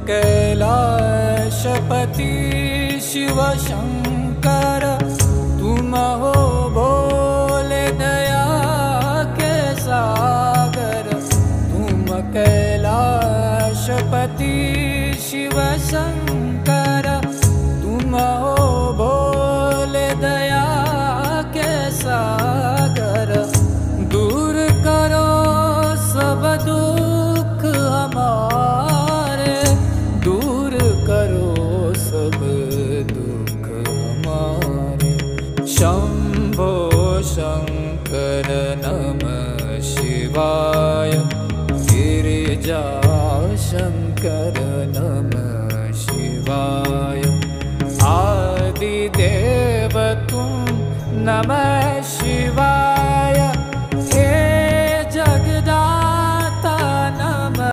कैलाशपति शिव शंकर, तुम हो भोले दया के सागर। तुम कैलाशपति शिव शंकर, तुम हो भोले दया के सागर। दूर करो सब दुख हमारे, दूर करो सब दुख हमारे। शंभो शंकर नमः शिवाय, गिरिजा शंकर नमः शिवाय। आदिदेव तुम नमः